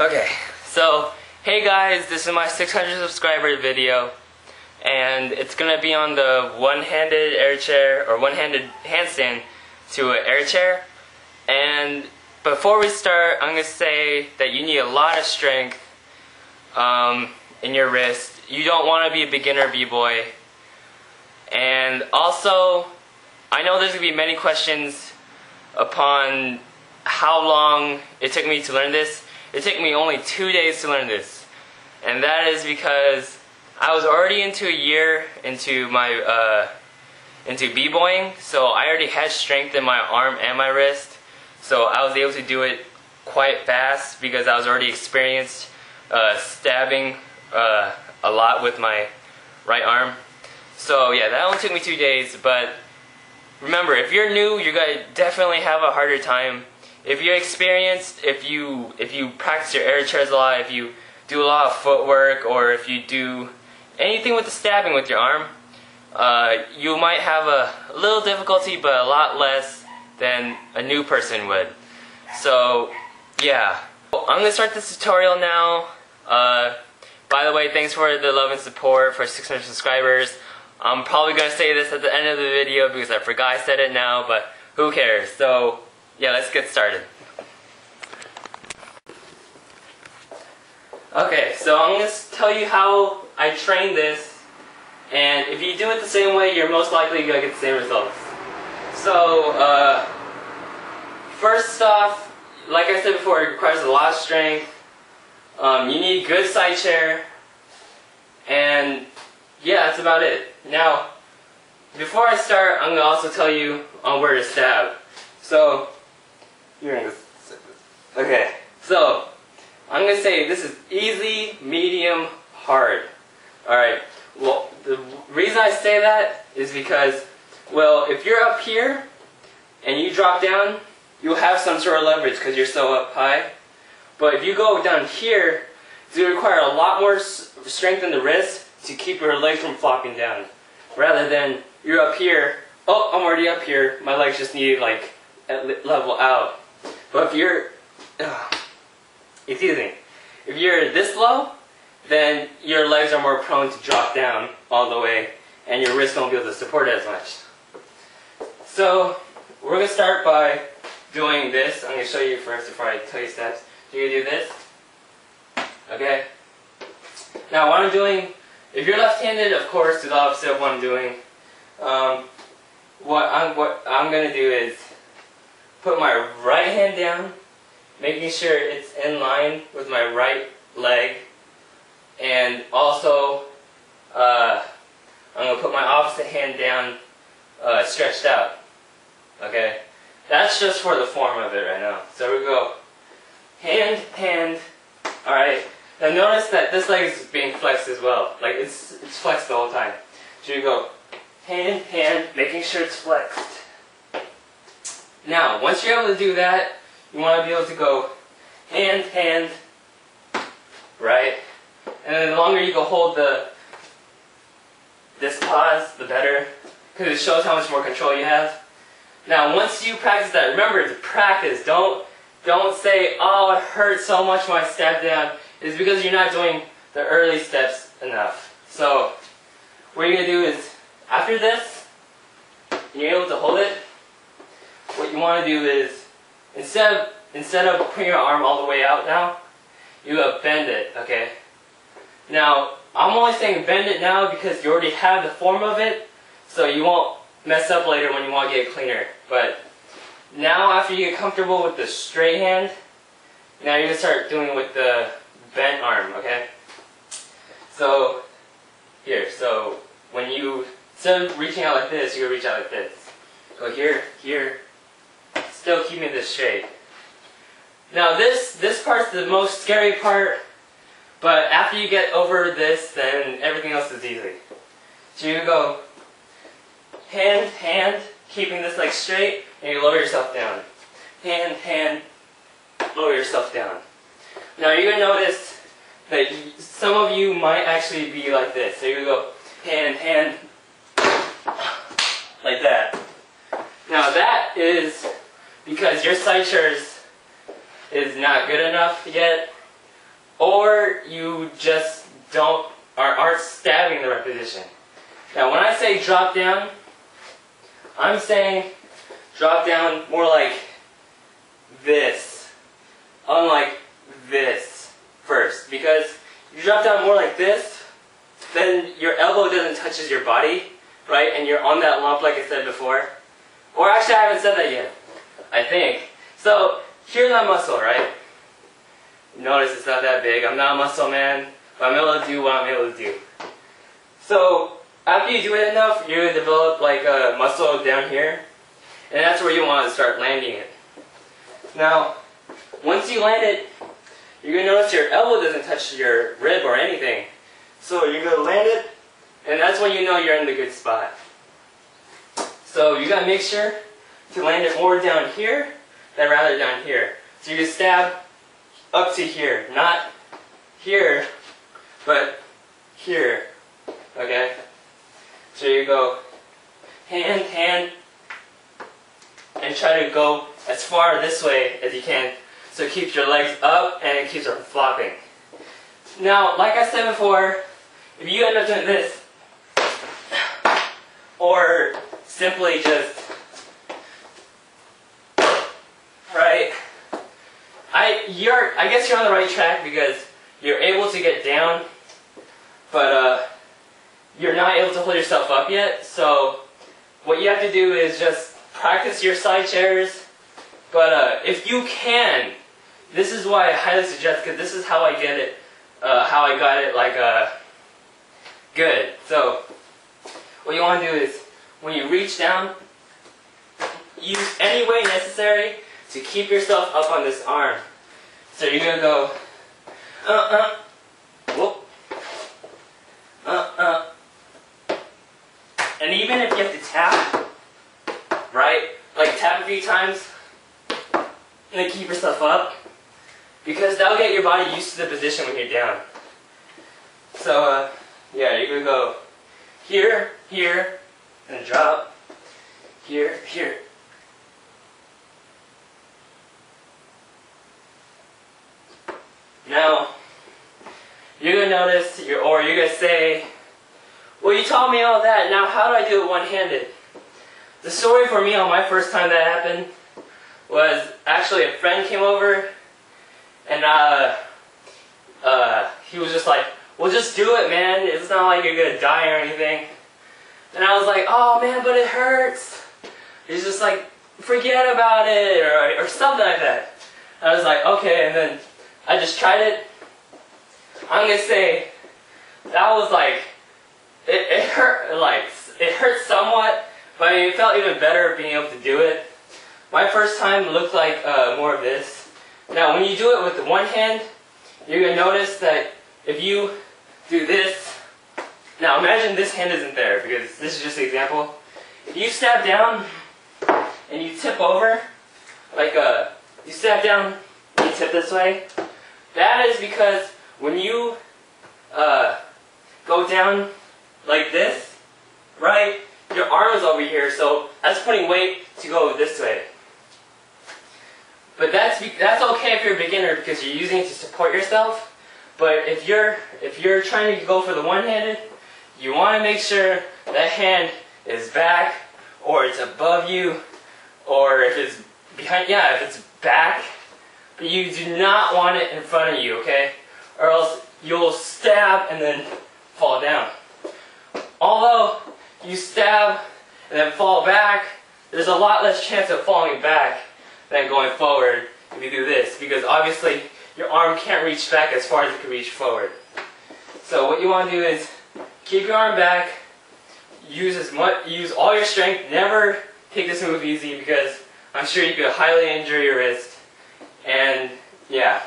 Okay, so hey guys, this is my 600 subscriber video, and it's gonna be on the one-handed air chair or one-handed handstand to an air chair. And before we start, I'm gonna say that you need a lot of strength in your wrist. You don't want to be a beginner b-boy. And also, I know there's gonna be many questions upon how long it took me to learn this. It took me only 2 days to learn this, and that is because I was already into a year into my into b-boying, so I already had strength in my arm and my wrist, so I was able to do it quite fast because I was already experienced stabbing a lot with my right arm. So yeah, that only took me 2 days, but remember, if you're new, you're gonna definitely have a harder time. If you're experienced, if you practice your air chairs a lot, if you do a lot of footwork, or if you do anything with the stabbing with your arm, you might have a little difficulty, but a lot less than a new person would. So yeah, I'm gonna start this tutorial now. By the way, thanks for the love and support for 600 subscribers. I'm probably gonna say this at the end of the video because I forgot I said it now, but who cares? So yeah, let's get started. Okay, so I'm going to tell you how I train this, and if you do it the same way, you're most likely going to get the same results. So, first off, like I said before, it requires a lot of strength. You need a good side chair, and yeah, that's about it. Now, before I start, I'm going to also tell you on where to stab. So, okay, so I'm going to say this is easy, medium, hard. Alright, well, the reason I say that is because, well, if you're up here and you drop down, you'll have some sort of leverage because you're so up high. But if you go down here, it's going to require a lot more strength in the wrist to keep your legs from flopping down. Rather than you're up here, oh, I'm already up here, my legs just need like level out. But if you're, excuse me, if you're this low, then your legs are more prone to drop down all the way, and your wrist won't be able to support it as much. So we're going to start by doing this. I'm going to show you first before I tell you steps. You're going to do this. Okay? Now what I'm doing, if you're left-handed, of course, do the opposite of what I'm doing. What I'm going to do is put my right hand down, making sure it's in line with my right leg, and also I'm going to put my opposite hand down stretched out. Okay? That's just for the form of it right now. So we go hand, hand. Alright? Now notice that this leg is being flexed as well. Like it's flexed the whole time. So you go hand, hand, making sure it's flexed. Now, once you're able to do that, you want to be able to go hand, hand, right? And then the longer you can hold this pause, the better, because it shows how much more control you have. Now, once you practice that, remember to practice. Don't say, oh, it hurts so much when I step down. It's because you're not doing the early steps enough. So, what you're going to do is, after this, you're able to hold it. What you want to do is, instead of putting your arm all the way out now, you bend it, okay? Now, I'm only saying bend it now because you already have the form of it, so you won't mess up later when you want to get it cleaner. But now, after you get comfortable with the straight hand, now you're going to start doing it with the bent arm, okay? So, here, so when you, instead of reaching out like this, you're going to reach out like this. Go here, here. Still keeping this straight. Now this part's the most scary part, but after you get over this, then everything else is easy. So you go hand, hand, keeping this leg straight, and you lower yourself down. Hand, hand, lower yourself down. Now you're going to notice that some of you might actually be like this. So you go hand, hand, like that. Now that is because your side chairs is not good enough yet, or you just aren't stabbing the right position. Now when I say drop down, I'm saying drop down more like this, unlike this first. Because if you drop down more like this, then your elbow doesn't touch your body, right? And you're on that lump like I said before. Or actually I haven't said that yet, I think. So here's that muscle, right? Notice it's not that big. I'm not a muscle man, but I'm able to do what I'm able to do. So after you do it enough, you develop like a muscle down here, and that's where you want to start landing it. Now, once you land it, you're going to notice your elbow doesn't touch your rib or anything. So you're going to land it, and that's when you know you're in the good spot. So you got to make sure to land it more down here than rather down here. So you can stab up to here, not here, but here. Okay? So you go hand, hand, and try to go as far this way as you can. So it keeps your legs up and it keeps them flopping. Now, like I said before, if you end up doing this, or simply just, right, I guess you're on the right track because you're able to get down, but you're not able to hold yourself up yet. So what you have to do is just practice your side chairs. But if you can, this is why I highly suggest, because this is how I get it, how I got it like good. So what you want to do is when you reach down, use any way necessary to keep yourself up on this arm. So you're gonna go whoop, and even if you have to tap, right, like tap a few times, and then keep yourself up, because that'll get your body used to the position when you're down. So yeah, you're gonna go here, here, and drop, here, here. Now, you're going to notice, or you're going to say, well, you taught me all that, now how do I do it one-handed? The story for me on my first time that happened was actually a friend came over, and he was just like, well, just do it, man, it's not like you're going to die or anything. And I was like, oh man, but it hurts. He's just like, forget about it, or something like that. I was like, okay, and then I just tried it. I'm gonna say that was like it hurt, like it hurt somewhat, but it felt even better being able to do it. My first time looked like more of this. Now, when you do it with one hand, you're gonna notice that if you do this. Now, imagine this hand isn't there because this is just an example. If you stab down and you tip over, like you stab down and you tip this way. That is because when you go down like this, right, your arm is over here, so that's putting weight to go this way. But that's okay if you're a beginner because you're using it to support yourself. But if you're trying to go for the one-handed, you want to make sure that hand is back, or it's above you, or if it's behind, yeah, if it's back. But you do not want it in front of you, okay? Or else you'll stab and then fall down. Although you stab and then fall back, there's a lot less chance of falling back than going forward if you do this, because obviously your arm can't reach back as far as it can reach forward. So what you want to do is keep your arm back, use all your strength, never take this move easy because I'm sure you could highly injure your wrist. And yeah.